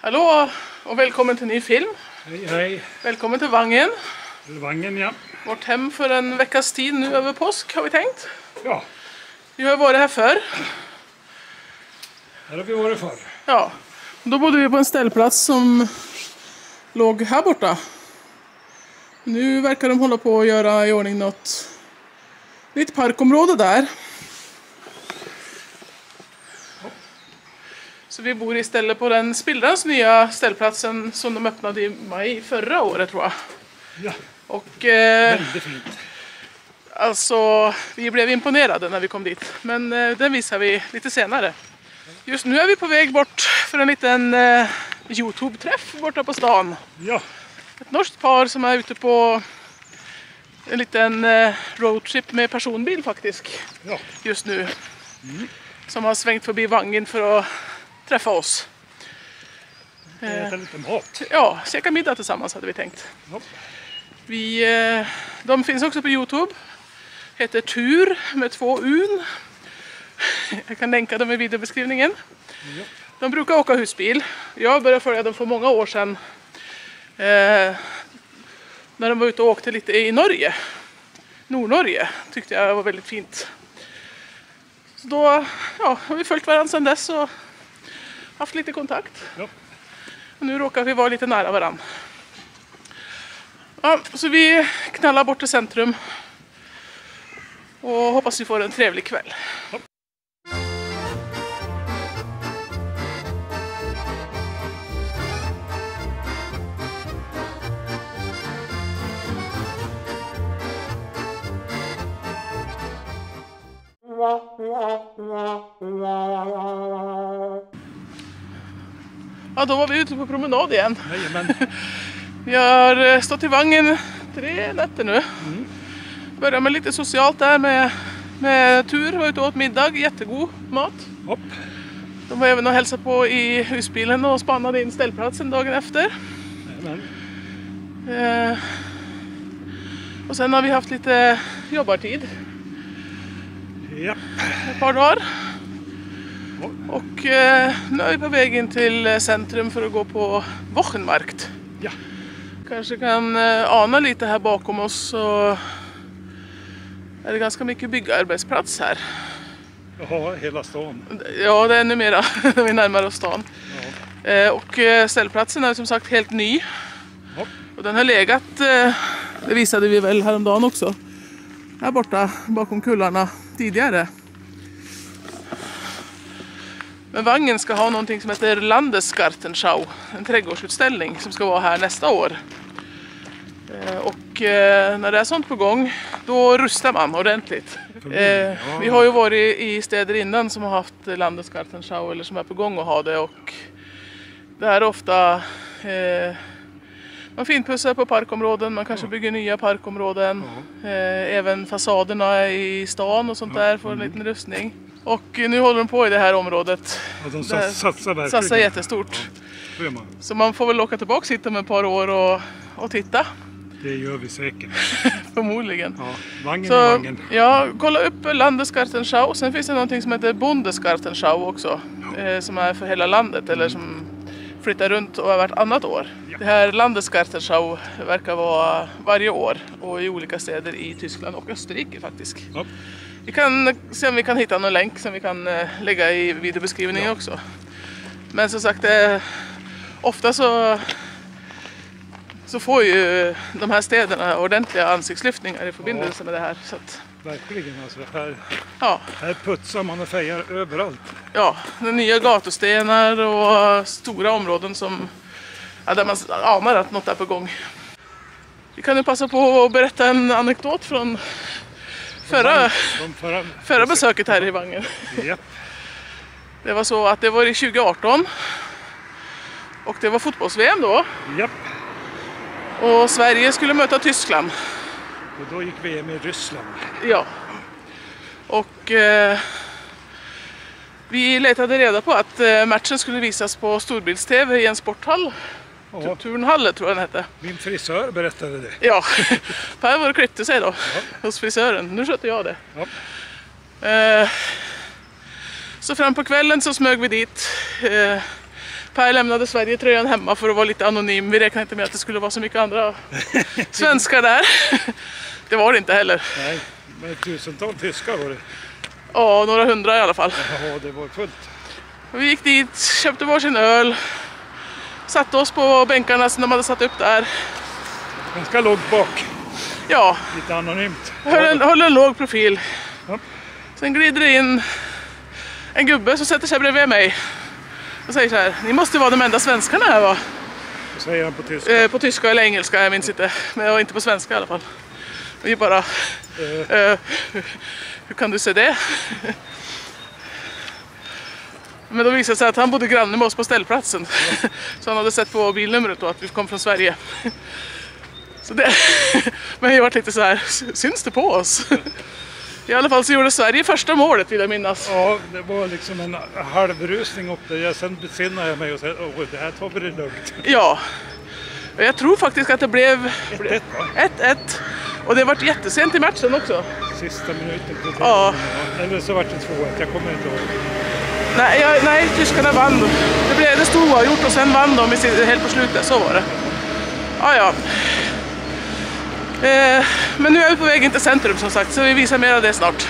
Hallå och välkommen till ny film. Hej, hej. Välkommen till Vangen. Till Vangen, ja. Vårt hem för en veckas tid nu över påsk har vi tänkt. Ja, Vi har varit här förr. här har vi varit förr. Ja, då bodde vi på en ställplats som låg här borta. Nu verkar de hålla på att göra i ordning något nytt parkområde där. Så vi bor istället på den spillrans nya ställplatsen som de öppnade i maj förra året tror jag. Ja, Och väldigt fint. alltså, vi blev imponerade när vi kom dit. Men den visar vi lite senare. Just nu är vi på väg bort för en liten YouTube-träff borta på stan. Ja, Ett norskt par som är ute på en liten roadtrip med personbil faktiskt. ja. Just nu. Som har svängt förbi Vangen för att träffa oss. Äta lite mat. Ja, käka middag tillsammans hade vi tänkt. Ja. De finns också på YouTube. Heter Tur med 2 Un. Jag kan länka dem i videobeskrivningen. Ja. De brukar åka husbil. Jag började följa dem för många år sedan. När de var ute och åkte lite i Norge. Nordnorge tyckte jag var väldigt fint. Så då har vi följt varandra sedan dess och haft lite kontakt. Ja. Och nu råkar vi vara lite nära varandra. Ja, så vi knallar bort till centrum. Och hoppas vi får en trevlig kväll. Ja. Ja, då var vi ute på promenad igen. Jajamän. Vi har stått i Vangen 3 nätter nu. Började med lite socialt där med Tur. Var ute och åt middag, jättegod mat. Hopp. De var även och hälsade på i husbilen och spannade in ställplatsen dagen efter. Jajamän. Och sen har vi haft lite jobbartid. Ja. Ett par dagar. Ja. Och nu är vi på väg in till centrum för att gå på Wochenmarkt. Ja. Kanske kan ana lite här bakom oss så är det ganska mycket byggarbetsplats här. Jaha, hela stan. Ja, det är ännu mera när vi närmar oss stan. Ja. Och ställplatsen är som sagt helt ny. Ja. Och den har legat, det visade vi väl häromdagen också, här borta bakom kullarna tidigare. Men Vangen ska ha någonting som heter Landesgartenschau, en trädgårdsutställning som ska vara här nästa år. Och när det är sånt på gång, då rustar man ordentligt. Vi har ju varit i städer innan som har haft Landesgartenschau eller som är på gång att ha det. Och det är ofta, man finpussar på parkområden, man kanske bygger nya parkområden. Även fasaderna i stan och sånt där får en liten rustning. Och nu håller de på i det här området. Ja, de satsar verkligen. Satsar jättestort. Ja. Så man får väl åka tillbaka hit om ett par år och titta. Det gör vi säkert. Förmodligen. Ja, Vangen Så, är Vangen. ja, kolla upp Landesgartenschau. Sen finns det någonting som heter Bundesgartenschau också. Som är för hela landet eller som flyttar runt och är vartannat år. Ja. Det här Landesgartenschau verkar vara varje år och i olika städer i Tyskland och Österrike faktiskt. Ja. Vi kan se om vi kan hitta någon länk som vi kan lägga i videobeskrivningen också. Men som sagt, ofta så får ju de här städerna ordentliga ansiktslyftningar i förbindelse med det här. Så att, Verkligen alltså. ja, Här putsar man och fejar överallt. ja, nya gatustenar och stora områden som, ja, där man anar att något är på gång. Vi kan nu passa på att berätta en anekdot från förra besöket här i Vangen. Japp. Det var så att det var i 2018 och det var fotbolls-VM då. Japp. Och Sverige skulle möta Tyskland. Och då gick VM i Ryssland. Ja. Och vi letade reda på att matchen skulle visas på storbilds-tv i en sporthall. Ja. Turnhalle tror jag den hette. Min frisör berättade det. Ja, Per var och klippte sig då hos frisören. Nu skötte jag det. Ja. Så fram på kvällen så smög vi dit. Per lämnade Sverige-tröjan hemma för att vara lite anonym. Vi räknade inte med att det skulle vara så mycket andra svenskar där. Det var det inte heller. Nej, men tusentals tyskar var det. Ja, några hundra i alla fall. Ja, det var fullt. Vi gick dit, köpte varsin öl, satte oss på bänkarna som de hade satt upp där. Ganska långt bak. Ja, Lite anonymt. höll en låg profil. Ja. Sen glider det in en gubbe som sätter sig bredvid mig och säger så här: ni måste vara de enda svenskarna här, va? Vad säger han på tyska? På tyska eller engelska, jag minns inte. Men jag var inte på svenska i alla fall. Vi bara... hur kan du se det? Men då visade det sig att han bodde granne med oss på ställplatsen. Så han hade sett på bilnumret då att vi kom från Sverige. Så det... Men jag var lite så här, syns det på oss? I alla fall så gjorde Sverige första målet, vill jag minnas. Ja, det var liksom en halvrusning upp där. Sen besinnade jag mig och sa, det här tar vi det lugnt. Ja, och jag tror faktiskt att det blev 1-1, va? 1-1. Och det var jättesent i matchen också. Sista minuten på Ja. Eller så var det 2-1, jag kommer inte ihåg. Nej, tyskarna vann. Det stod oavgjort och sen vann de helt på slutet, så var det. Ja. Men nu är vi på väg in till centrum som sagt, så vi visar mer av det snart.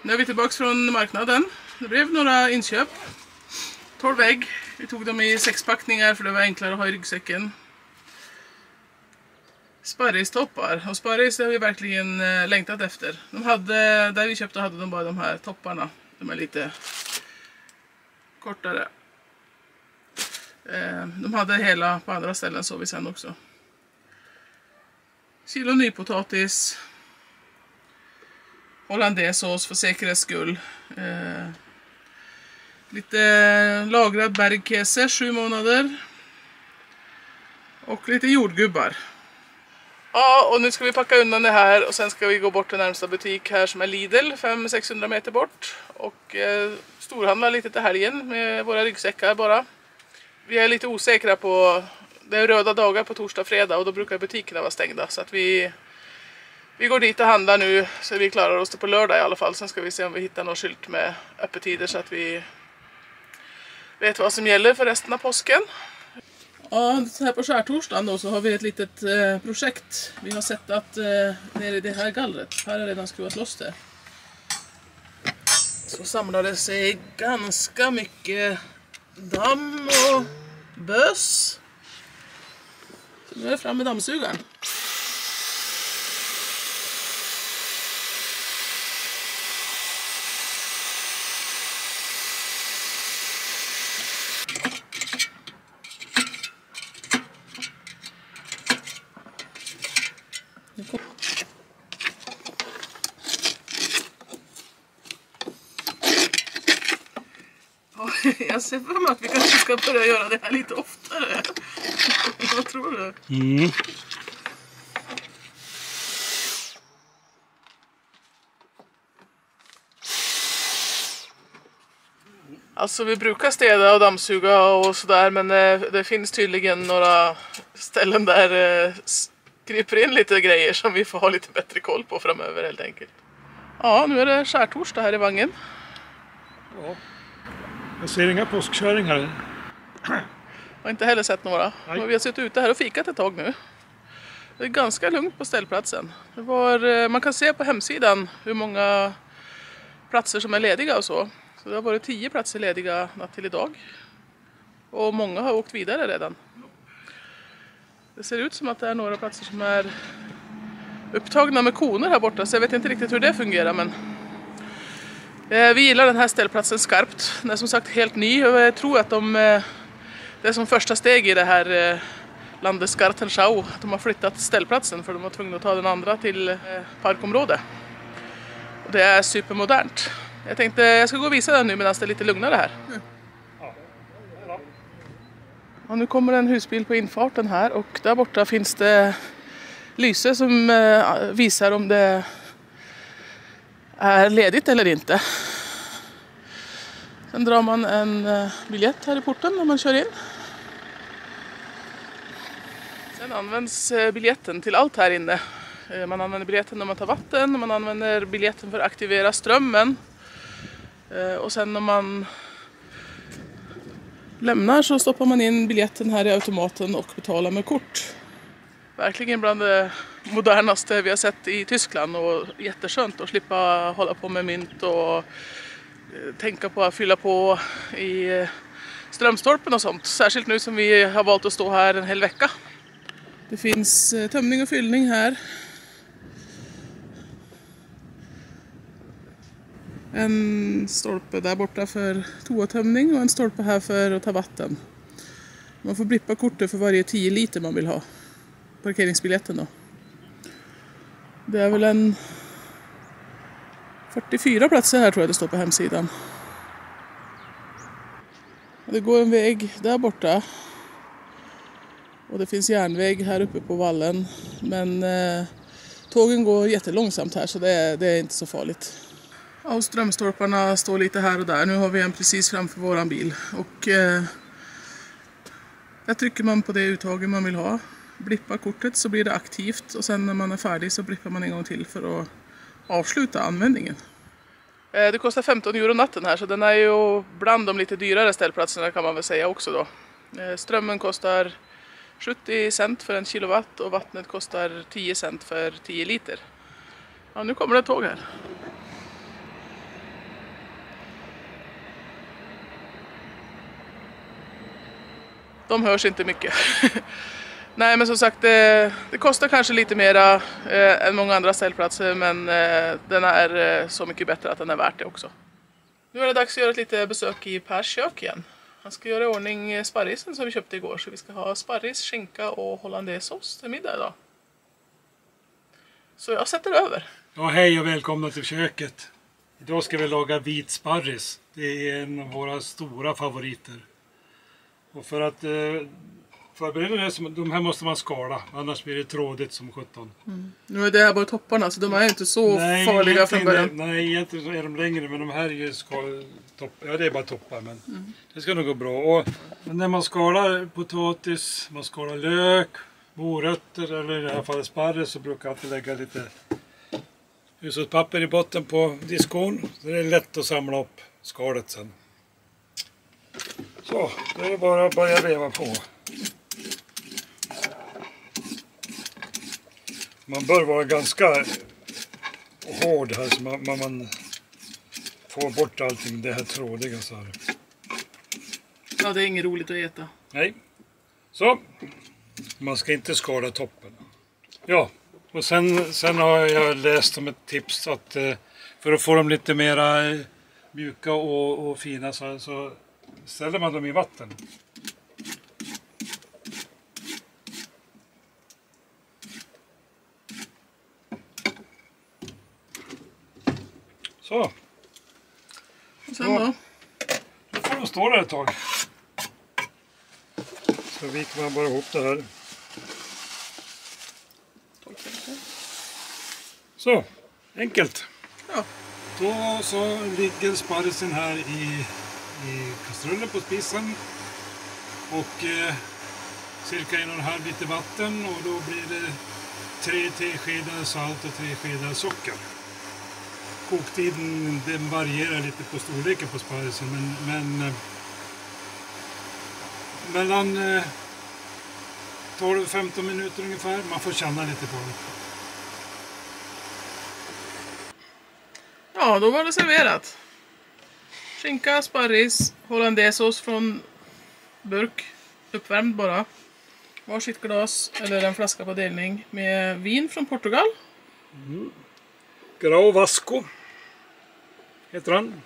Nu är vi tillbaka från marknaden. Det blev några inköp. 12 ägg. Vi tog dem i 6-packningar för det var enklare att ha i ryggsäcken. Sparristoppar. Och sparris har vi verkligen längtat efter. Där vi köpte hade de bara de här topparna. De är lite kortare. De hade hela på andra ställen, så vi sen också. Kilo nypotatis. Hollandaisesås för säkerhets skull. Lite lagrad bergkäse, 7 månader. Och lite jordgubbar. Ja, och nu ska vi packa undan det här och sen ska vi gå bort till närmsta butik här som är Lidl, 500-600 meter bort. Och storhandla lite till helgen med våra ryggsäckar bara. Vi är lite osäkra på, det är röda dagar på torsdag och fredag och då brukar butikerna vara stängda. Så att vi går dit och handlar nu så vi klarar oss på lördag i alla fall. Sen ska vi se om vi hittar någon skylt med öppettider så att vi vet vad som gäller för resten av påsken. Ja, så här på skärtorsdagen då så har vi ett litet projekt. Vi har sett att nere i det här gallret, här har redan skruvat loss det. Så samlade sig ganska mycket damm och bös. Så nu är det fram med dammsugaren. Jag ser för mig att vi kanske ska börja göra det här lite oftare. Vad tror du? Alltså vi brukar städa och dammsuga och sådär, men det finns tydligen några ställen där kryper in lite grejer som vi får ha lite bättre koll på framöver helt enkelt. Ja, nu är det skärtorsdag här i Vangen. Ja. Jag ser inga påskkörningar. Jag har inte heller sett några. Men vi har suttit ute här och fikat ett tag nu. Det är ganska lugnt på ställplatsen. Man kan se på hemsidan hur många platser som är lediga och så. Så det har varit 10 platser lediga natt till idag. Och många har åkt vidare redan. Det ser ut som att det är några platser som är upptagna med koner här borta. Så jag vet inte riktigt hur det fungerar, men vi gillar den här ställplatsen skarpt. Den är som sagt helt ny och jag tror att det är som första steg i det här Landesgartenschau. Att de har flyttat ställplatsen för de var tvungna att ta den andra till parkområde. Och det är supermodernt. Jag tänkte jag ska gå och visa den nu medan det är lite lugnare här. Och nu kommer en husbil på infarten här och där borta finns det lyse som visar om det är ledigt eller inte. Sen drar man en biljett här i porten när man kör in. Sen används biljetten till allt här inne. Man använder biljetten när man tar vatten, man använder biljetten för att aktivera strömmen. Och sen när man lämnar så stoppar man in biljetten här i automaten och betalar med kort. Verkligen bland det modernaste vi har sett i Tyskland och jätteskönt att slippa hålla på med mynt och tänka på att fylla på i strömstolpen och sånt. Särskilt nu som vi har valt att stå här en hel vecka. Det finns tömning och fyllning här. En stolpe där borta för toatömning och en stolpe här för att ta vatten. Man får blippa kortet för varje 10 liter man vill ha. Parkeringsbiljetten då. Det är väl en 44 platser här tror jag det står på hemsidan. Det går en väg där borta. Och det finns järnväg här uppe på vallen. Men tågen går jättelångsamt här så det är inte så farligt. Och strömstolparna står lite här och där. Nu har vi en precis framför våran bil. Och där trycker man på det uttaget man vill ha. Blippar kortet så blir det aktivt. Och sen när man är färdig så blippar man en gång till för att avsluta användningen. Det kostar 15 euro natten här så den är ju bland de lite dyrare ställplatserna kan man väl säga också då. Strömmen kostar 70 cent för 1 kilowatt och vattnet kostar 10 cent för 10 liter. Ja, nu kommer det ett tåg här. De hörs inte mycket. Nej, men som sagt, det kostar kanske lite mera än många andra ställplatser, men den är så mycket bättre att den är värt det också. Nu är det dags att göra ett litet besök i Pers kök igen. Han ska göra i ordning sparrisen som vi köpte igår, så vi ska ha sparris, skinka och hollandaisesås till middag idag. Så jag sätter över. Ja, hej och välkomna till köket. Idag ska vi laga vit sparris. Det är en av våra stora favoriter. Och för att förbereda det, de här måste man skala, annars blir det trådigt som 17. Nu är det här bara topparna, så de är inte så farliga från början. Nej, egentligen är de längre, men de här är ju ja, det är bara toppar, men det ska nog gå bra. Och när man skalar potatis, man skalar lök, morötter eller i det här fallet sparris, så brukar jag alltid lägga lite hushållspapper i botten på diskon. Så det är lätt att samla upp skalet sen. Så, då är det bara att börja veva på. Man bör vara ganska hård här så man får bort allting det här trådiga så här. Ja, det är inget roligt att äta. Nej. Så, man ska inte skala toppen. Ja, och sen har jag läst om ett tips att för att få dem lite mera mjuka och fina så ställer man dem i vatten. Så. Och sen då? Då får de stå där ett tag. Så viker man bara ihop det här. Så, enkelt. Ja. Då så ligger sparrisen här i i kastrullen på spisen. Och cirka 1,5 liter vatten, och då blir det 3 teskedar salt och 3 skedar socker. Koktiden den varierar lite på storleken på sparrisen, men mellan 12-15 minuter ungefär. Man får känna lite på det. Ja, då var det serverat. Skinka, sparris, hollandaisesås från burk, uppvärmd bara. Varsitt glas eller en flaska på delning med vin från Portugal. Grau Vasco heter han.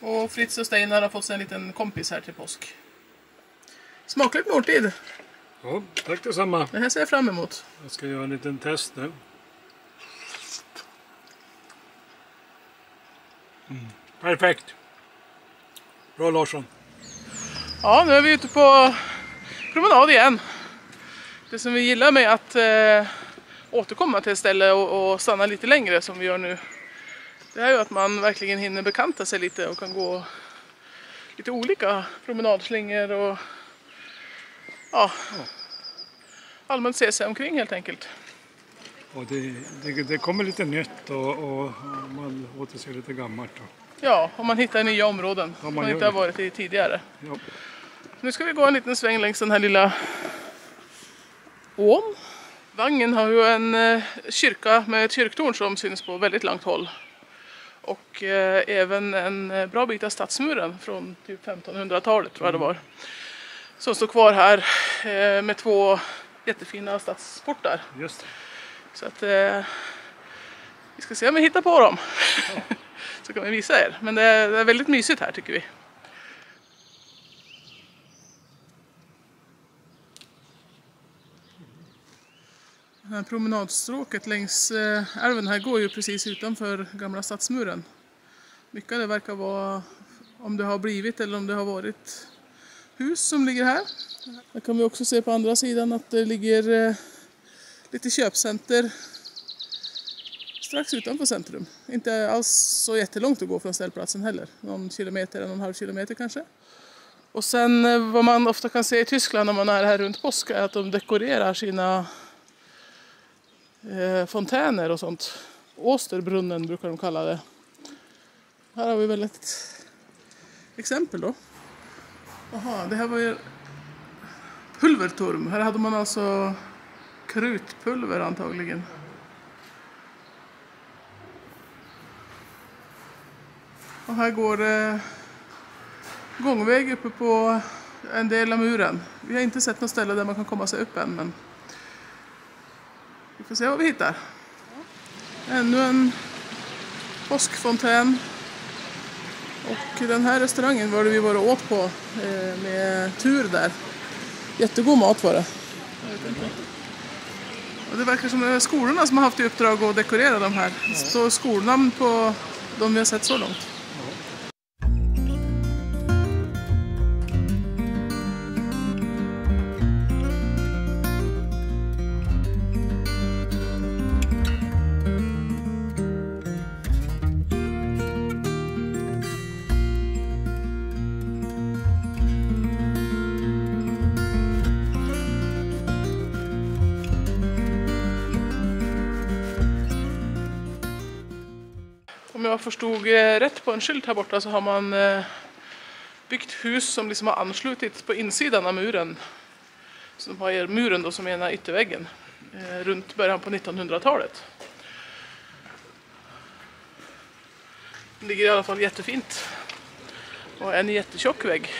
Och Fritz och Steinar har fått sig en liten kompis här till påsk. Smakligt måltid. Ja, tack detsamma. Det här ser jag fram emot. Jag ska göra en liten test nu. Perfekt. Bra Larsson. Ja, nu är vi ute på promenad igen. Det som vi gillar med att återkomma till ett ställe och stanna lite längre som vi gör nu, det är ju att man verkligen hinner bekanta sig lite och kan gå lite olika promenadslingor och ja, allmänt se sig omkring helt enkelt. Och det kommer lite nytt och man återser lite gammalt. Ja, och man hittar nya områden som man inte har varit i tidigare. Ja. Nu ska vi gå en liten sväng längs den här lilla ån. Vangen har ju en kyrka med ett kyrktorn som syns på väldigt långt håll. Och även en bra bit av stadsmuren från typ 1500-talet tror jag det var. Som står kvar här med 2 jättefina stadsportar. Just det. Så att vi ska se om vi hittar på dem. Ja. Så kan vi visa er. Men det är väldigt mysigt här tycker vi. Det här promenadstråket längs älven här går ju precis utanför gamla stadsmuren. Mycket av det verkar vara, om det har blivit eller om det har varit, hus som ligger här. Här kan vi också se på andra sidan att det ligger lite köpcenter strax utanför centrum. Inte alls så jättelångt att gå från ställplatsen heller. Någon kilometer, 1,5 kilometer kanske. Och sen vad man ofta kan se i Tyskland när man är här runt påsk är att de dekorerar sina fontäner och sånt. Åsterbrunnen brukar de kalla det. Här har vi väl ett exempel då. Aha, det här var ju pulverturm. Här hade man alltså krutpulver antagligen. Och här går det gångväg uppe på en del av muren. Vi har inte sett något ställe där man kan komma sig upp än, men vi får se vad vi hittar. Ännu en påskfontän. Och den här restaurangen var det vi var och åt på med tur där. Jättegod mat var det. Jag vet inte. Och det verkar som det är skolorna som har haft i uppdrag att dekorera de här. Det står skolnamn på de vi har sett så långt. Om jag förstod rätt på en skylt här borta så har man byggt hus som liksom har anslutits på insidan av muren. Som har muren då som ena ytterväggen runt början på 1900-talet. Det ligger i alla fall jättefint. Och en jättetjock vägg.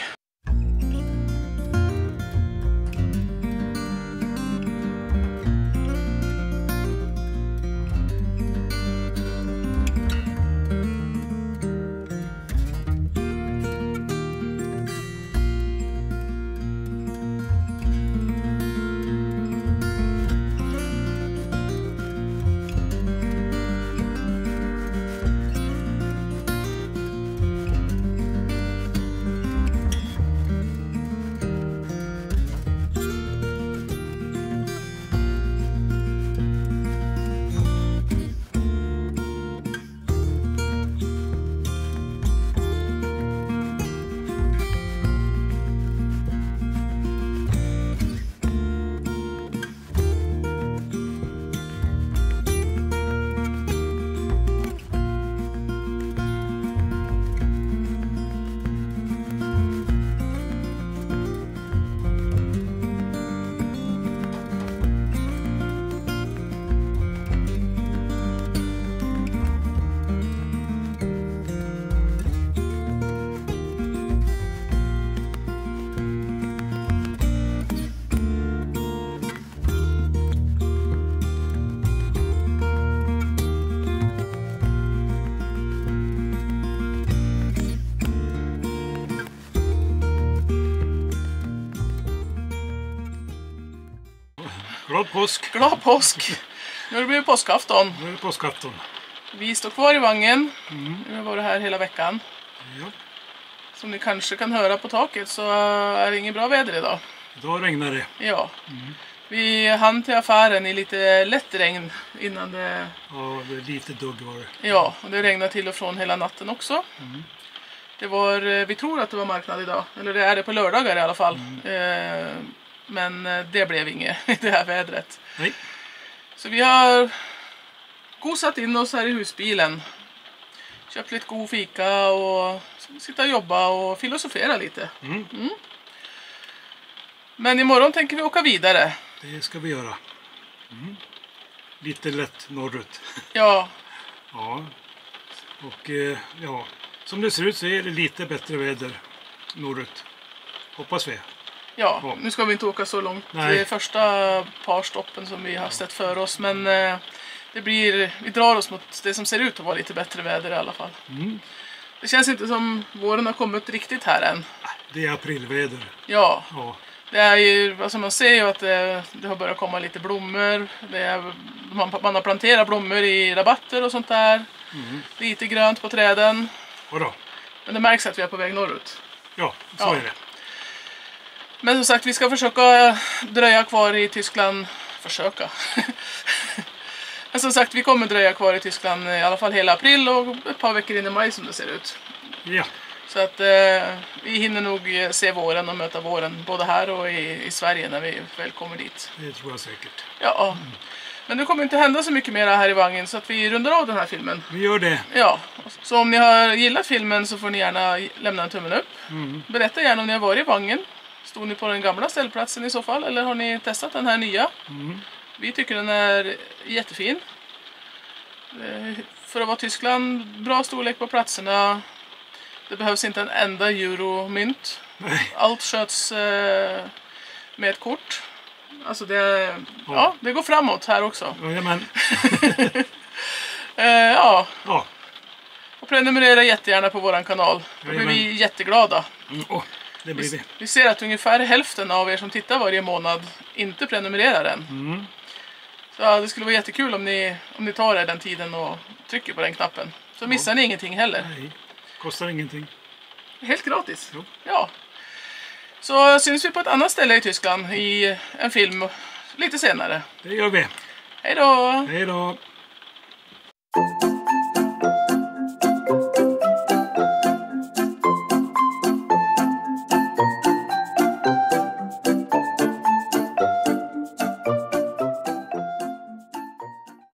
Glad påsk! Glad påsk! Nu har det blivit påskafton. Nu är det påskafton. Vi står kvar i vagnen. Vi har varit här hela veckan. Ja. Som ni kanske kan höra på taket så är det inget bra väder idag. Idag regnar det. Ja. Vi hann till affären i lite lätt regn innan det... Ja, det är lite dugg var det. Ja, och det regnade till och från hela natten också. Det var, vi tror att det var marknad idag. Eller det är det på lördagar i alla fall. Men det blev inget i det här vädret. Nej. Så vi har gosat in oss här i husbilen. Köpt lite god fika och sitta och jobba och filosofera lite. Men imorgon tänker vi åka vidare. Det ska vi göra. Lite lätt norrut. Ja, Ja. Och ja, som det ser ut så är det lite bättre väder norrut. Hoppas vi. ja, nu ska vi inte åka så långt. Nej. Det är första parstoppen som vi har sett för oss. Men det blir, vi drar oss mot det som ser ut att vara lite bättre väder i alla fall. Det känns inte som våren har kommit riktigt här än. Det är aprilväder. Ja, Ja. det är ju, alltså man ser ju att det har börjat komma lite blommor. Det är, man har planterat blommor i rabatter och sånt där. Lite grönt på träden. Och då? Men det märks att vi är på väg norrut. Ja, så Ja. är det. Men som sagt, vi ska försöka dröja kvar i Tyskland. Försöka. Men som sagt, vi kommer dröja kvar i Tyskland i alla fall hela april och ett par veckor in i maj som det ser ut. Ja. Så att vi hinner nog se våren och möta våren både här och i Sverige när vi väl kommer dit. Det tror jag säkert. Ja, men det kommer inte hända så mycket mer här i vagnen så att vi rundar av den här filmen. Vi gör det. Ja, så om ni har gillat filmen så får ni gärna lämna en tummen upp. Berätta gärna om ni har varit i vagnen. Stod ni på den gamla ställplatsen i så fall eller har ni testat den här nya? Vi tycker den är jättefin. För att vara Tyskland, bra storlek på platserna. Det behövs inte en enda euromynt. Nej. Allt sköts med ett kort. Alltså ja, det går framåt här också. Jajamän. Ja, Ja. och prenumerera jättegärna på våran kanal. Då blir Jajamän. vi jätteglada. Det blir vi. Vi ser att ungefär hälften av er som tittar varje månad inte prenumererar än. Så ja, det skulle vara jättekul om ni tar er den tiden och trycker på den knappen. Så missar ni ingenting heller. Nej. Kostar ingenting. Helt gratis. Jo. Ja. Så syns vi på ett annat ställe i Tyskland i en film lite senare. Det gör vi. Hej då! Hej då.